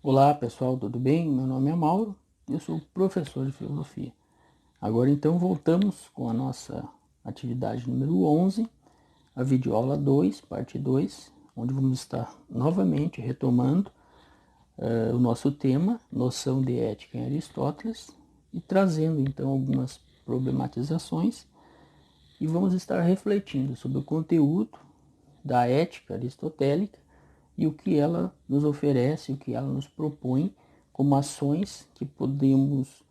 Olá pessoal, tudo bem? Meu nome é Mauro, eu sou professor de filosofia. Agora então voltamos com a nossa atividade número 11, a videoaula 2, parte 2, onde vamos estar novamente retomando o nosso tema, noção de ética em Aristóteles, e trazendo então algumas problematizações e vamos estar refletindo sobre o conteúdo da ética aristotélica e o que ela nos oferece, o que ela nos propõe como ações que podemos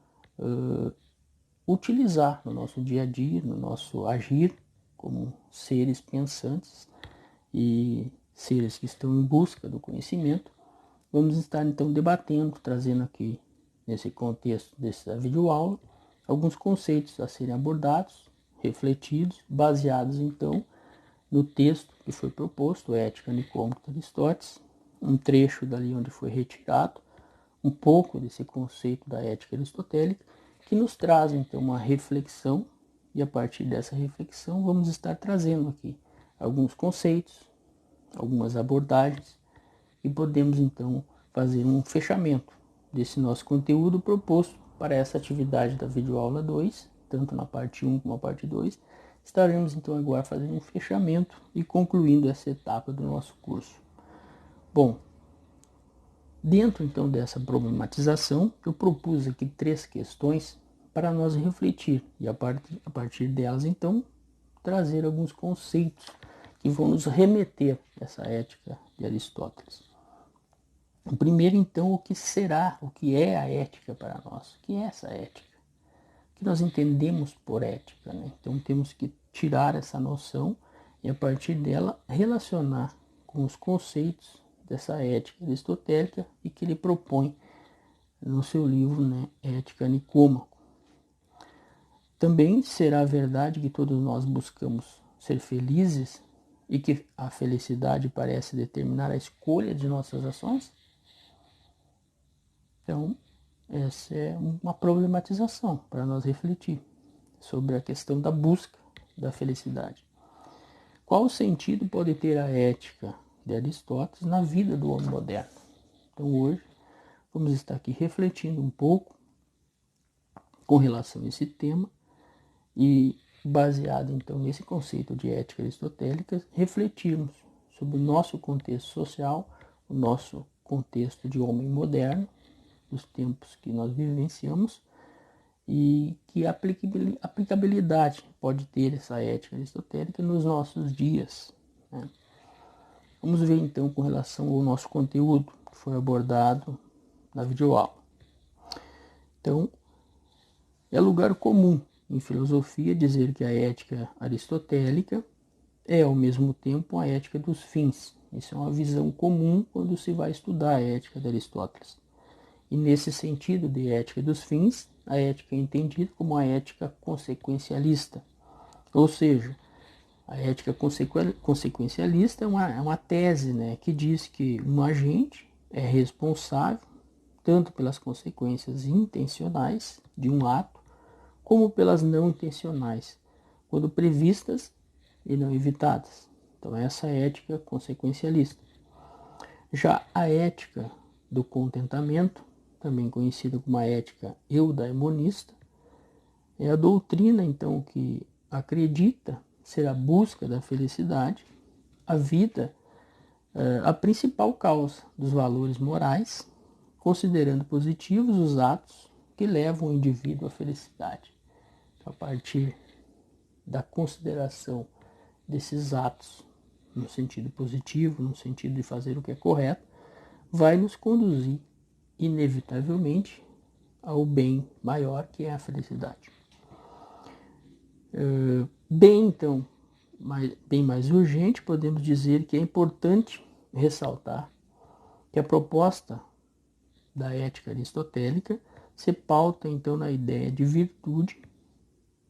utilizar no nosso dia a dia, no nosso agir como seres pensantes e seres que estão em busca do conhecimento. Vamos estar então debatendo, trazendo aqui nesse contexto dessa videoaula alguns conceitos a serem abordados, refletidos, baseados então no texto que foi proposto, Ética Nicômaco de Aristóteles, um trecho dali onde foi retirado um pouco desse conceito da ética aristotélica, que nos traz então uma reflexão, e a partir dessa reflexão vamos estar trazendo aqui alguns conceitos, algumas abordagens, e podemos então fazer um fechamento desse nosso conteúdo proposto para essa atividade da videoaula 2, tanto na parte 1 como na parte 2. Estaremos então agora fazendo um fechamento e concluindo essa etapa do nosso curso. Bom, dentro então dessa problematização, eu propus aqui 3 questões para nós refletir e a partir delas então trazer alguns conceitos que vão nos remeter a essa ética de Aristóteles. O primeiro então, o que é a ética para nós? O que é essa ética? O que nós entendemos por ética, né? Então temos que tirar essa noção e a partir dela relacionar com os conceitos dessa ética aristotélica e que ele propõe no seu livro, né, Ética Nicômaco. Também será verdade que todos nós buscamos ser felizes e que a felicidade parece determinar a escolha de nossas ações? Então, essa é uma problematização para nós refletir sobre a questão da busca da felicidade. Qual sentido pode ter a ética de Aristóteles na vida do homem moderno? Então, hoje, vamos estar aqui refletindo um pouco com relação a esse tema e, baseado então nesse conceito de ética aristotélica, refletirmos sobre o nosso contexto social, o nosso contexto de homem moderno, os tempos que nós vivenciamos e que aplicabilidade pode ter essa ética aristotélica nos nossos dias, né? Vamos ver então com relação ao nosso conteúdo que foi abordado na videoaula. Então, é lugar comum em filosofia dizer que a ética aristotélica é ao mesmo tempo a ética dos fins. Isso é uma visão comum quando se vai estudar a ética de Aristóteles. E nesse sentido de ética dos fins, a ética é entendida como a ética consequencialista. Ou seja, a ética consequencialista é uma tese, né, que diz que um agente é responsável tanto pelas consequências intencionais de um ato, como pelas não intencionais, quando previstas e não evitadas. Então essa é a ética consequencialista. Já a ética do contentamento, também conhecida como a ética eudaimonista, é a doutrina então que acredita ser a busca da felicidade, a vida, a principal causa dos valores morais, considerando positivos os atos que levam o indivíduo à felicidade. Então, a partir da consideração desses atos no sentido positivo, no sentido de fazer o que é correto, vai nos conduzir inevitavelmente ao bem maior, que é a felicidade. Bem, então, bem mais urgente, podemos dizer que é importante ressaltar que a proposta da ética aristotélica se pauta, então, na ideia de virtude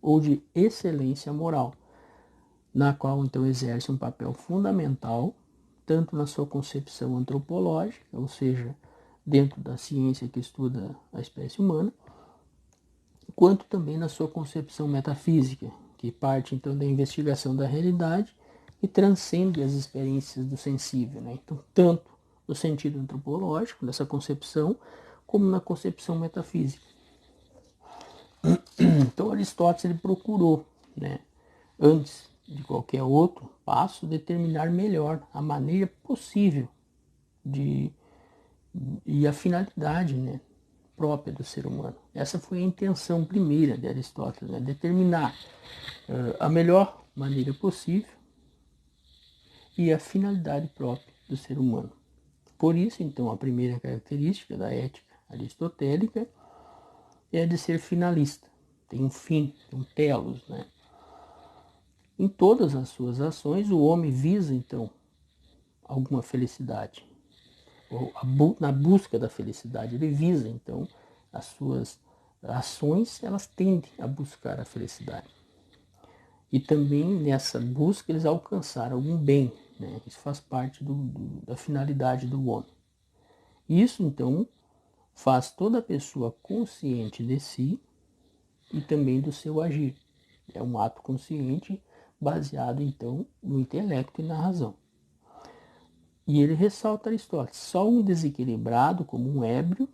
ou de excelência moral, na qual, então, exerce um papel fundamental, tanto na sua concepção antropológica, ou seja, dentro da ciência que estuda a espécie humana, quanto também na sua concepção metafísica, que parte então da investigação da realidade e transcende as experiências do sensível, né? Então, tanto no sentido antropológico, dessa concepção, como na concepção metafísica. Então Aristóteles ele procurou, né, antes de qualquer outro passo, determinar melhor a maneira possível e a finalidade, né, própria do ser humano. Essa foi a intenção primeira de Aristóteles, né, determinar a melhor maneira possível e a finalidade própria do ser humano. Por isso, então, a primeira característica da ética aristotélica é a de ser finalista. Tem um fim, tem um telos, né? Em todas as suas ações, o homem visa, então, alguma felicidade. Na busca da felicidade, ele visa, então, as suas ações, elas tendem a buscar a felicidade. E também nessa busca eles alcançaram algum bem, né? Isso faz parte da finalidade do homem. Isso, então, faz toda pessoa consciente de si e também do seu agir. É um ato consciente baseado, então, no intelecto e na razão. E ele ressalta Aristóteles, só um desequilibrado, como um ébrio,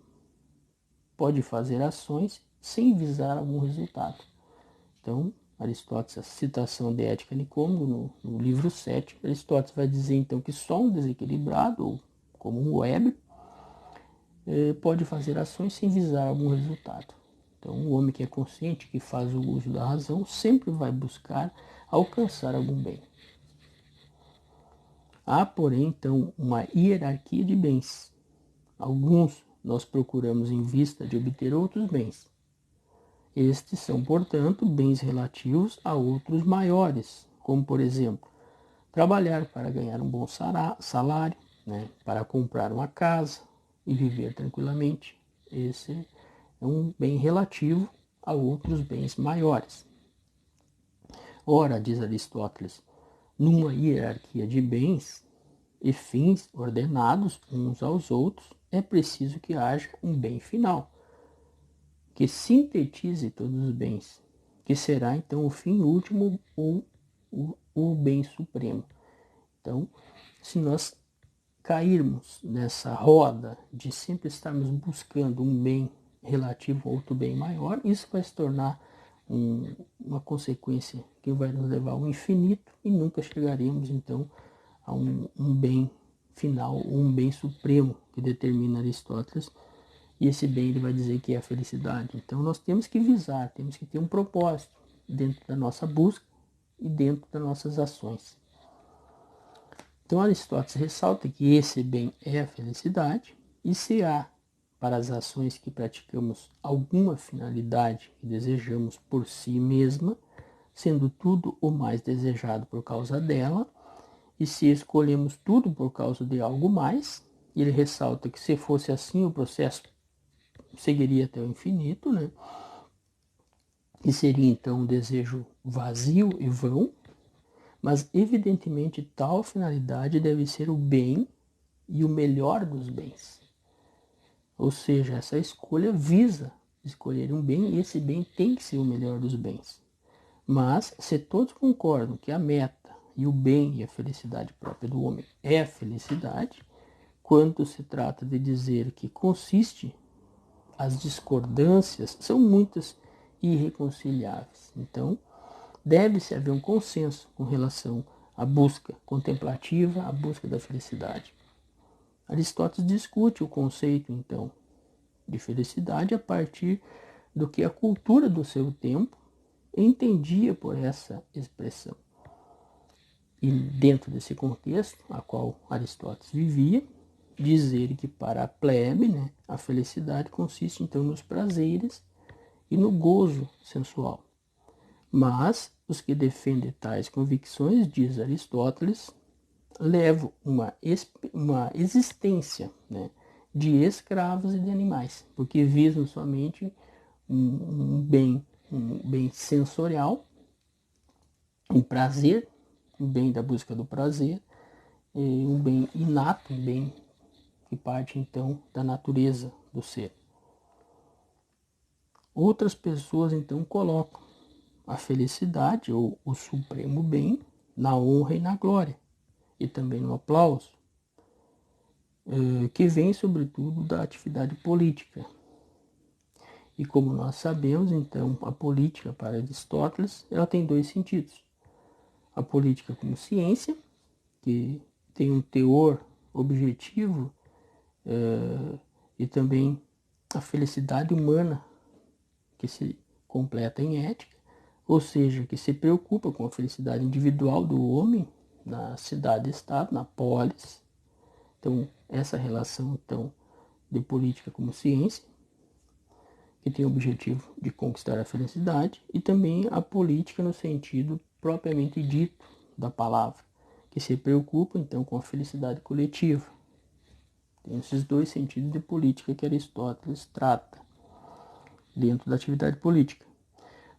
pode fazer ações sem visar algum resultado. Então, Aristóteles, a citação de Ética Nicômaco, no livro 7, Aristóteles vai dizer, então, que só um desequilibrado, ou como um ébrio, pode fazer ações sem visar algum resultado. Então, o homem que é consciente, que faz o uso da razão, sempre vai buscar alcançar algum bem. Há, porém, então, uma hierarquia de bens. Alguns nós procuramos em vista de obter outros bens. Estes são, portanto, bens relativos a outros maiores, como, por exemplo, trabalhar para ganhar um bom salário, né, para comprar uma casa e viver tranquilamente. Esse é um bem relativo a outros bens maiores. Ora, diz Aristóteles, numa hierarquia de bens e fins ordenados uns aos outros, é preciso que haja um bem final, que sintetize todos os bens, que será então o fim último ou o bem supremo. Então, se nós cairmos nessa roda de sempre estarmos buscando um bem relativo a outro bem maior, isso vai se tornar uma consequência que vai nos levar ao infinito e nunca chegaremos então a um bem final, um bem supremo que determina Aristóteles, e esse bem ele vai dizer que é a felicidade. Então nós temos que visar, temos que ter um propósito dentro da nossa busca e dentro das nossas ações. Então Aristóteles ressalta que esse bem é a felicidade, e se há para as ações que praticamos alguma finalidade que desejamos por si mesma, sendo tudo o mais desejado por causa dela, e se escolhemos tudo por causa de algo mais, ele ressalta que se fosse assim o processo seguiria até o infinito, né? E seria então um desejo vazio e vão, mas evidentemente tal finalidade deve ser o bem e o melhor dos bens. Ou seja, essa escolha visa escolher um bem e esse bem tem que ser o melhor dos bens. Mas se todos concordam que a meta e o bem e a felicidade própria do homem é a felicidade, quando se trata de dizer que consiste, as discordâncias são muitas e irreconciliáveis. Então, deve-se haver um consenso com relação à busca contemplativa, à busca da felicidade. Aristóteles discute o conceito, então, de felicidade a partir do que a cultura do seu tempo entendia por essa expressão. E dentro desse contexto, a qual Aristóteles vivia, dizer que para a plebe, né, a felicidade consiste então nos prazeres e no gozo sensual. Mas os que defendem tais convicções, diz Aristóteles, levam uma existência, né, de escravos e de animais, porque visam somente um bem sensorial, um prazer, um bem da busca do prazer, um bem inato, um bem que parte então da natureza do ser. Outras pessoas então colocam a felicidade ou o supremo bem na honra e na glória, e também no aplauso. que vem sobretudo da atividade política. E como nós sabemos, então, a política para Aristóteles, ela tem dois sentidos. A política como ciência, que tem um teor objetivo, e também a felicidade humana, que se completa em ética, ou seja, que se preocupa com a felicidade individual do homem na cidade-estado, na polis. Então, essa relação então, de política como ciência, que tem o objetivo de conquistar a felicidade, e também a política no sentido propriamente dito da palavra, que se preocupa então com a felicidade coletiva. Tem esses dois sentidos de política que Aristóteles trata dentro da atividade política.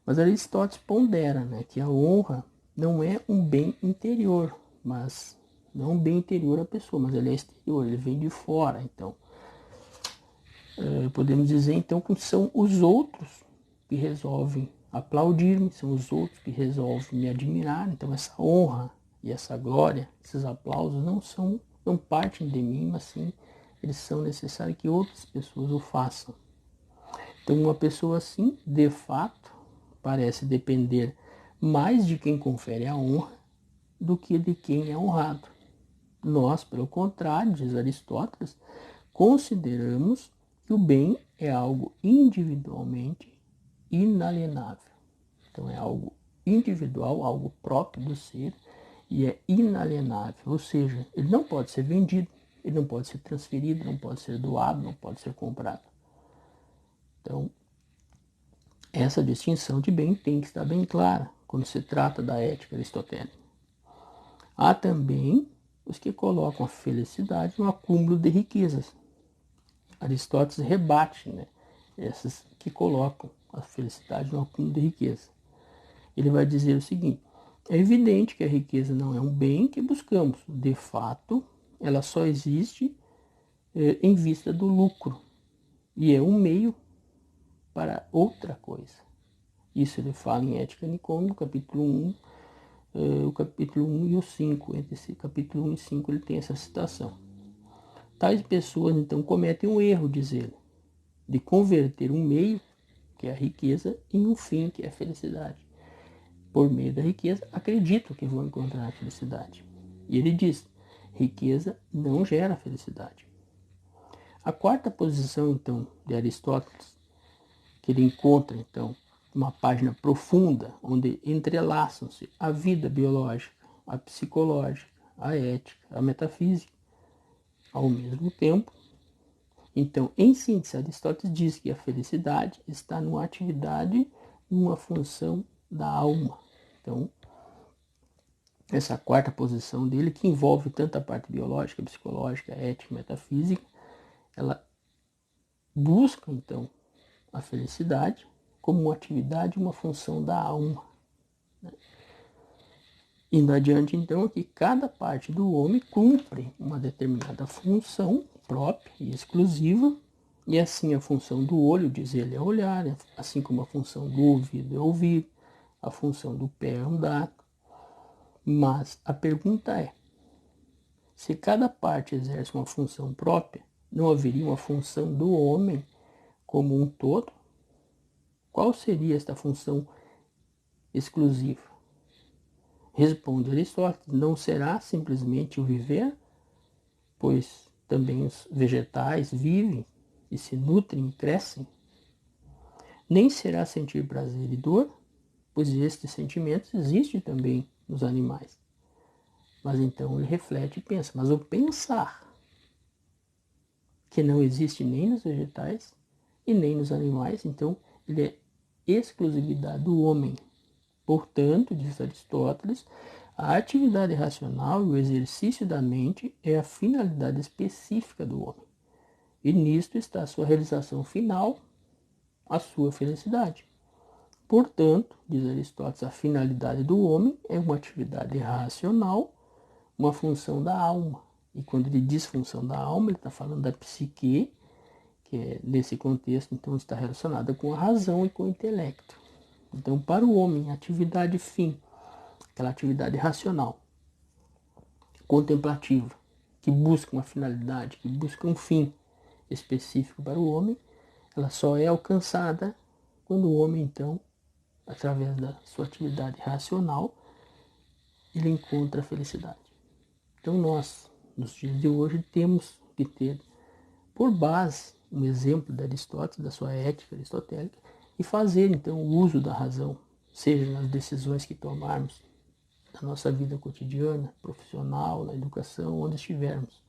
Mas Aristóteles pondera, né, que a honra não é um bem interior, mas não um bem interior à pessoa, mas ele é exterior, ele vem de fora. Então, podemos dizer então que são os outros que resolvem aplaudir-me, são os outros que resolvem me admirar. Então, essa honra e essa glória, esses aplausos não partem de mim, mas sim eles são necessários que outras pessoas o façam. Então, uma pessoa assim, de fato, parece depender mais de quem confere a honra do que de quem é honrado. Nós, pelo contrário, diz Aristóteles, consideramos que o bem é algo individualmente inalienável. Então, é algo individual, algo próprio do ser, e é inalienável, ou seja, ele não pode ser vendido, ele não pode ser transferido, não pode ser doado, não pode ser comprado. Então, essa distinção de bem tem que estar bem clara quando se trata da ética aristotélica. Há também os que colocam a felicidade no acúmulo de riquezas. Aristóteles rebate, né, esses que colocam a felicidade no acúmulo de riqueza. Ele vai dizer o seguinte: é evidente que a riqueza não é um bem que buscamos. De fato, ela só existe em vista do lucro e é um meio para outra coisa. Isso ele fala em Ética Nicômaco, capítulo 1, o capítulo 1 e o 5. Entre esse capítulo 1 e 5 ele tem essa citação. Tais pessoas, então, cometem um erro, diz ele, de converter um meio, que é a riqueza, em um fim, que é a felicidade. Por meio da riqueza, acreditam que vão encontrar a felicidade. E ele diz, riqueza não gera felicidade. A quarta posição, então, de Aristóteles, que ele encontra, então, uma página profunda, onde entrelaçam-se a vida biológica, a psicológica, a ética, a metafísica, ao mesmo tempo. Então, em síntese, Aristóteles diz que a felicidade está numa atividade, numa função da alma. Então, essa quarta posição dele, que envolve tanto a parte biológica, psicológica, ética, metafísica, ela busca, então, a felicidade como uma atividade, uma função da alma. Indo adiante, então, que cada parte do homem cumpre uma determinada função própria e exclusiva, e assim a função do olho, diz ele, é olhar, assim como a função do ouvido é ouvir, a função do pé é andar. Mas a pergunta é, se cada parte exerce uma função própria, não haveria uma função do homem como um todo? Qual seria esta função exclusiva? Responde Aristóteles, não será simplesmente o viver, pois também os vegetais vivem e se nutrem e crescem. Nem será sentir prazer e dor, pois estes sentimentos existem também nos animais. Mas então ele reflete e pensa, mas o pensar, que não existe nem nos vegetais e nem nos animais, então ele é exclusividade do homem. Portanto, diz Aristóteles, a atividade racional e o exercício da mente é a finalidade específica do homem. E nisto está a sua realização final, a sua felicidade. Portanto, diz Aristóteles, a finalidade do homem é uma atividade racional, uma função da alma. E quando ele diz função da alma, ele está falando da psique, que é, nesse contexto, então, está relacionada com a razão e com o intelecto. Então, para o homem, a atividade fim, aquela atividade racional, contemplativa, que busca uma finalidade, que busca um fim específico para o homem, ela só é alcançada quando o homem, então, através da sua atividade racional, ele encontra a felicidade. Então nós, nos dias de hoje, temos que ter por base um exemplo de Aristóteles, da sua ética aristotélica, e fazer então o uso da razão, seja nas decisões que tomarmos na nossa vida cotidiana, profissional, na educação, onde estivermos.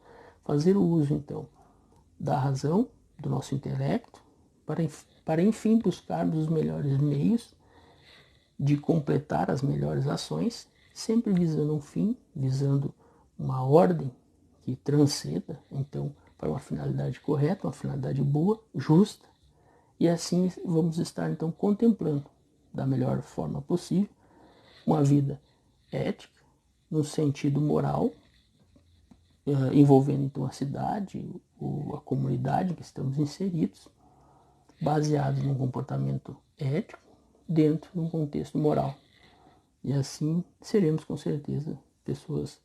Fazer o uso então da razão, do nosso intelecto, para enfim buscarmos os melhores meios de completar as melhores ações, sempre visando um fim, visando uma ordem que transcenda, então, para uma finalidade correta, uma finalidade boa, justa, e assim vamos estar, então, contemplando da melhor forma possível uma vida ética, no sentido moral, envolvendo, então, a cidade, a comunidade em que estamos inseridos, baseado num comportamento ético, dentro de um contexto moral. E assim seremos, com certeza, pessoas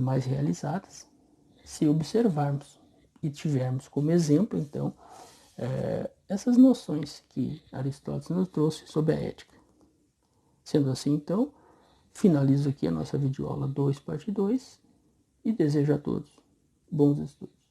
mais realizadas, se observarmos e tivermos como exemplo, então, essas noções que Aristóteles nos trouxe sobre a ética. Sendo assim, então, finalizo aqui a nossa videoaula 2, parte 2, e desejo a todos bons estudos.